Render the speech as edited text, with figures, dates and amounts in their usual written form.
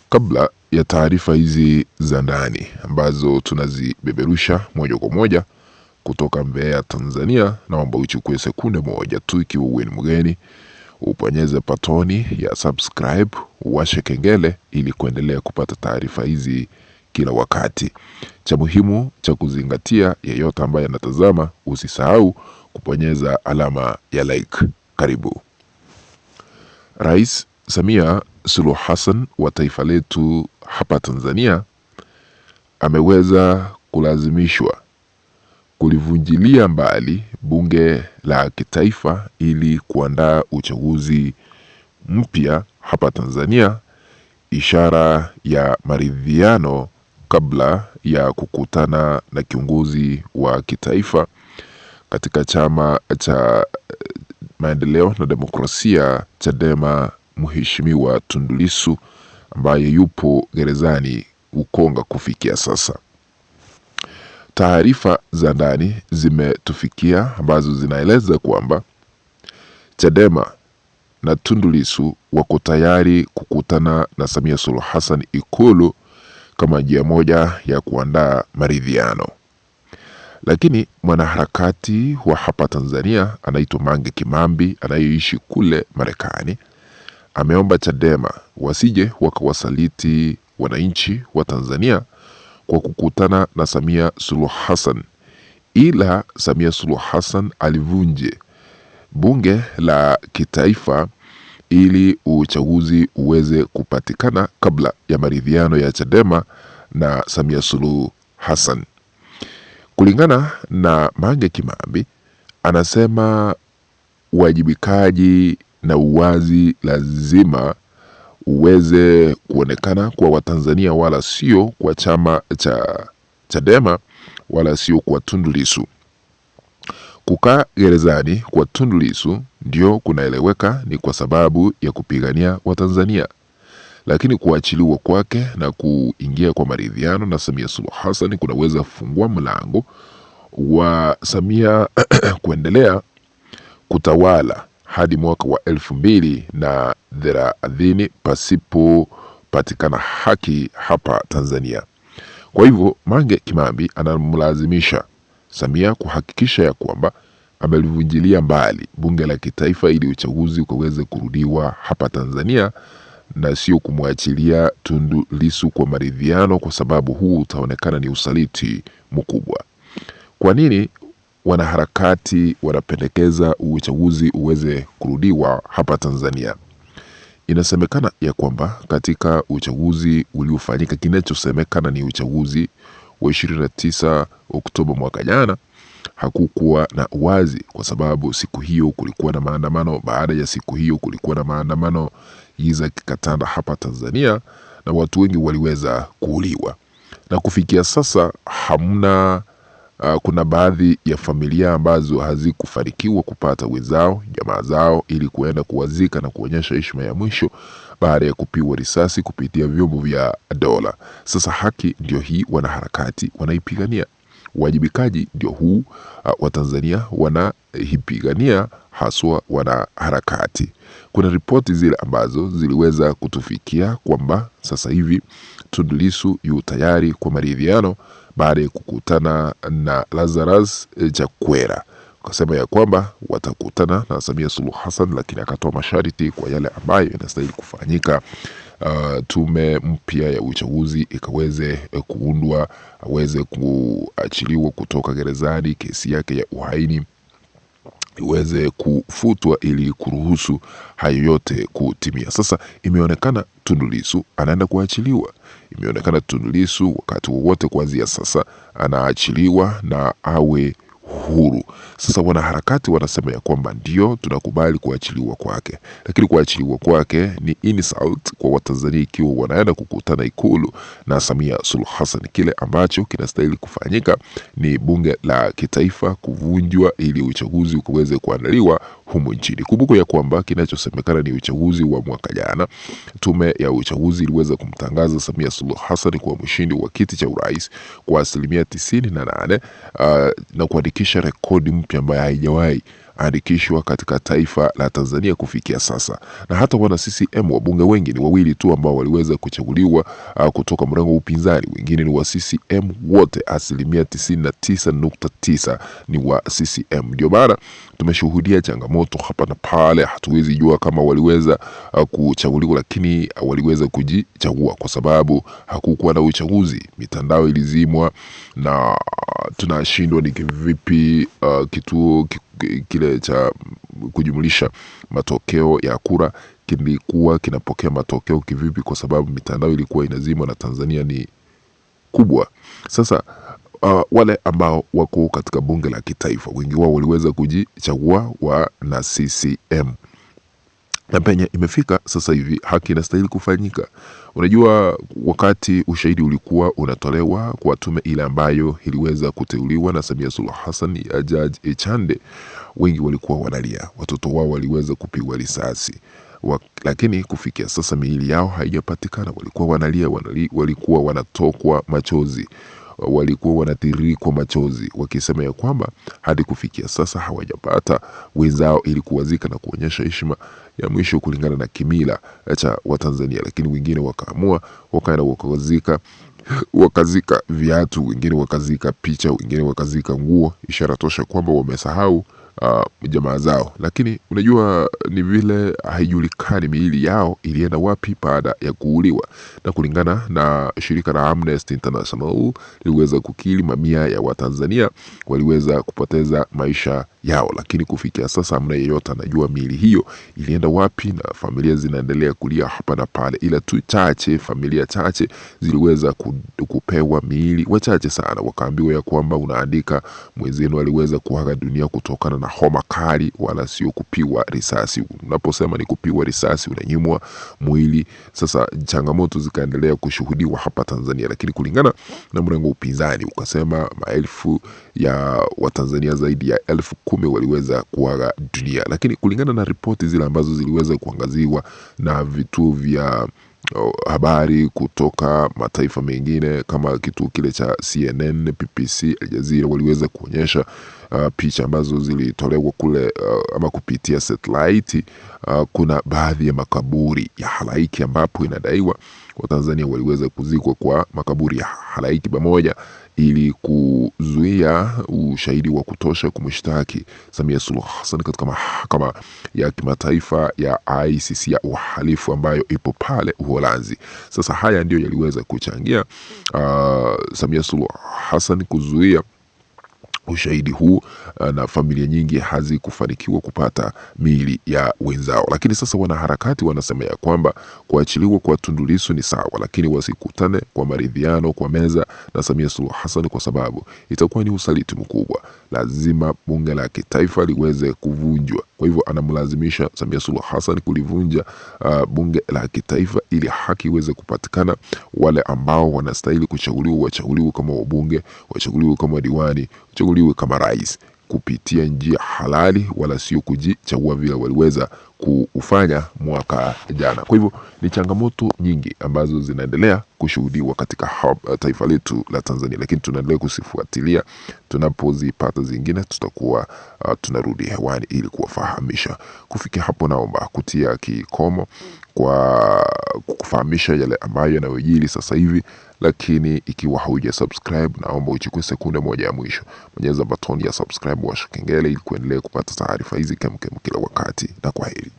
Kabla ya taarifa hizi za ndani ambazo tunazibeberusha moja kwa moja kutoka Mbeya, Tanzania, naomba uchukue sekunde moja tu, ikiwa wewe ni mgeni, uponyeze patoni ya subscribe, uwashe kengele ili kuendelea kupata taarifa hizi kila wakati. Cha muhimu cha kuzingatia, yeyote ambaye anatazama, usisahau kuponyeza alama ya like. Karibu. Rais Samia Suluhu Hassan wa taifa letu hapa Tanzania ameweza kulazimishwa kulivunjilia mbali bunge la kitaifa ili kuandaa uchaguzi mpya hapa Tanzania, ishara ya maridhiano kabla ya kukutana na kiongozi wa kitaifa katika chama cha maendeleo na demokrasia Chadema, Mheshimiwa Tundu Lissu ambaye yupo gerezani Ukonga kufikia sasa. Taarifa za ndani zimetufikia ambazo zinaeleza kwamba Chadema na Tundu Lissu wako tayari kukutana na Samia Suluhu Hassan Ikulu kama njia moja ya kuandaa maridhiano. Lakini mwanaharakati wa hapa Tanzania anaitwa Mange Kimambi anayeishi kule Marekani ameomba Chadema wasije wakawasaliti wananchi wa Tanzania kwa kukutana na Samia Suluhu Hassan, ila Samia Suluhu Hassan alivunje bunge la kitaifa ili uchaguzi uweze kupatikana kabla ya maridhiano ya Chadema na Samia Suluhu Hassan. Kulingana na Mange Kimambi, anasema uwajibikaji na uwazi lazima uweze kuonekana kwa Watanzania, wala sio kwa chama cha Chadema, wala sio kwa Tundu Lissu. Kukaa gerezani kwa Tundu Lissu ndio kunaeleweka ni kwa sababu ya kupigania Watanzania, lakini kuachiliwa kwake na kuingia kwa maridhiano na Samia Suluhu Hassan kunaweza kufungua mlango wa Samia kuendelea kutawala hadi mwaka wa 2030 pasipo patikana haki hapa Tanzania. Kwa hivyo Mange Kimambi anamlazimisha Samia kuhakikisha ya kwamba amelivunjilia mbali bunge la kitaifa ili uchaguzi ukaweze kurudiwa hapa Tanzania na sio kumwachilia Tundu Lissu kwa maridhiano, kwa sababu huu utaonekana ni usaliti mkubwa. Kwa nini wanaharakati wanapendekeza uchaguzi uweze kurudiwa hapa Tanzania? Inasemekana ya kwamba katika uchaguzi uliofanyika, kinachosemekana ni uchaguzi wa 29 Oktoba mwaka jana, hakukuwa na uwazi kwa sababu siku hiyo kulikuwa na maandamano. Baada ya siku hiyo kulikuwa na maandamano giza kikatanda hapa Tanzania na watu wengi waliweza kuuliwa, na kufikia sasa hamna kuna baadhi ya familia ambazo hazikufanikiwa kupata wenzao, jamaa zao, ili kuenda kuwazika na kuonyesha heshima ya mwisho baada ya kupigwa risasi kupitia vyombo vya dola. Sasa haki ndio hii wanaharakati wanaipigania, uwajibikaji ndio huu Watanzania wanaipigania, haswa wanaharakati. Kuna ripoti zile ambazo ziliweza kutufikia kwamba sasa hivi Tundu Lissu yu tayari kwa maridhiano baada ya kukutana na Lazarus Chakwera. Akasema ya kwamba watakutana na Samia Suluhu Hassan, lakini akatoa masharti kwa yale ambayo yanastahili kufanyika. Tume mpya ya uchaguzi ikaweze kuundwa, aweze kuachiliwa kutoka gerezani, kesi yake ya uhaini iweze kufutwa ili kuruhusu hayo yote kutimia. Sasa imeonekana Tundu Lissu anaenda kuachiliwa. Imeonekana Tundu Lissu wakati wowote kuanzia sasa anaachiliwa na awe huru. Sasa wanaharakati wanasema ya kwamba ndio tunakubali kuachiliwa kwake, lakini kuachiliwa kwake ni insult kwa Watanzania ikiwa wanaenda kukutana Ikulu na Samia Suluhu Hassan. Kile ambacho kinastahili kufanyika ni bunge la kitaifa kuvunjwa ili uchaguzi ukaweze kuandaliwa humu nchini. Kumbuko ya kwamba kinachosemekana ni uchaguzi wa mwaka jana, tume ya uchaguzi iliweza kumtangaza Samia Suluhu Hassan kuwa mshindi wa kiti cha urais kwa 98% na kuandikisha rekodi mpya ambayo haijawahi hawajaandikishwa katika taifa la Tanzania kufikia sasa. Na hata wana CCM wabunge wengi ni wawili tu ambao waliweza kuchaguliwa kutoka mrengo wa upinzani, wengine ni wa CCM wote, 99.9% ni wa CCM. Ndio maana tumeshuhudia changamoto hapa na pale, hatuwezi jua kama waliweza kuchaguliwa, lakini waliweza kujichagua kwa sababu hakukuwa na uchaguzi, mitandao ilizimwa na tunashindwa ni kivipi kituo kile cha kujumlisha matokeo ya kura kilikuwa kinapokea matokeo kivipi, kwa sababu mitandao ilikuwa inazimwa na Tanzania ni kubwa. Sasa wale ambao wako katika bunge la kitaifa wengi wao waliweza kujichagua na CCM, na penye imefika sasa hivi haki inastahili kufanyika. Unajua, wakati ushahidi ulikuwa unatolewa kwa tume ile ambayo iliweza kuteuliwa na Samia Suluhu Hassan ya Jaji Echande, wengi walikuwa wanalia, watoto wao waliweza kupigwa risasi, lakini kufikia sasa miili yao haijapatikana. Walikuwa wanalia, walikuwa wanatokwa machozi, walikuwa wanatirikwa machozi, wakisema ya kwamba hadi kufikia sasa hawajapata wenzao ili kuwazika na kuonyesha heshima ya mwisho kulingana na kimila cha Watanzania. Lakini wengine wakaamua wakaenda wakazika viatu, wengine wakazika picha, wengine wakazika nguo, ishara tosha kwamba wamesahau jamaa zao. Lakini unajua, ni vile haijulikani miili yao ilienda wapi baada ya kuuliwa, na kulingana na shirika la Amnesty International liweza kukiri mamia ya Watanzania waliweza kupoteza maisha yao, lakini kufikia sasa hamna yeyote anajua miili hiyo ilienda wapi, na familia zinaendelea kulia hapa na pale, ila tu familia chache ziliweza kupewa miili, wachache sana, wakaambiwa ya kwamba unaandika mwenzenu aliweza kuaga dunia kutokana na homa kali, wala sio kupigwa risasi. Unaposema ni kupigwa risasi, unanyimwa mwili. Sasa changamoto zikaendelea kushuhudiwa hapa Tanzania, lakini kulingana na mrengo wa upinzani ukasema maelfu ya Watanzania zaidi ya 10,000 waliweza kuaga dunia. Lakini kulingana na ripoti zile ambazo ziliweza kuangaziwa na vituo vya habari kutoka mataifa mengine kama kituo kile cha CNN, BBC, Al Jazeera, waliweza kuonyesha picha ambazo zilitolewa kule ama kupitia satellite. Kuna baadhi ya makaburi ya halaiki ambapo inadaiwa Watanzania waliweza kuzikwa kwa makaburi ya halaiki pamoja, ili kuzuia ushahidi wa kutosha kumshtaki Samia Suluhu Hassan katika mahakama ya kimataifa ya ICC ya uhalifu ambayo ipo pale Uholanzi. Sasa haya ndio yaliweza kuchangia Samia Suluhu Hassan kuzuia ushahidi huu, na familia nyingi hazikufanikiwa kupata miili ya wenzao. Lakini sasa wanaharakati wanasema ya kwamba kuachiliwa kwa Tundu Lissu ni sawa, lakini wasikutane kwa maridhiano kwa meza na Samia Suluhu Hassan, kwa sababu itakuwa ni usaliti mkubwa. Lazima bunge la kitaifa liweze kuvunjwa. Kwa hivyo anamlazimisha Samia Suluhu Hassan kulivunja bunge la kitaifa ili haki iweze kupatikana. Wale ambao wanastahili kuchaguliwa wachaguliwe kama wabunge, wachaguliwe kama diwani, wachaguliwe kama rais kupitia njia halali, wala sio kujichagua vile waliweza kufanya mwaka jana. Kwa hivyo ni changamoto nyingi ambazo zinaendelea kushuhudiwa katika taifa letu la Tanzania, lakini tunaendelea kusifuatilia. Tunapozipata zingine tutakuwa tunarudi hewani ili kuwafahamisha. Kufikia hapo, naomba kutia kikomo kwa kufahamisha yale ambayo yanayojiri sasa hivi, lakini ikiwa hauja subscribe, naomba uchukue sekunde moja ya mwisho, bonyeza button ya subscribe, washa kengele ili kuendelea kupata taarifa hizi kemkem kila wakati, na kwaheri.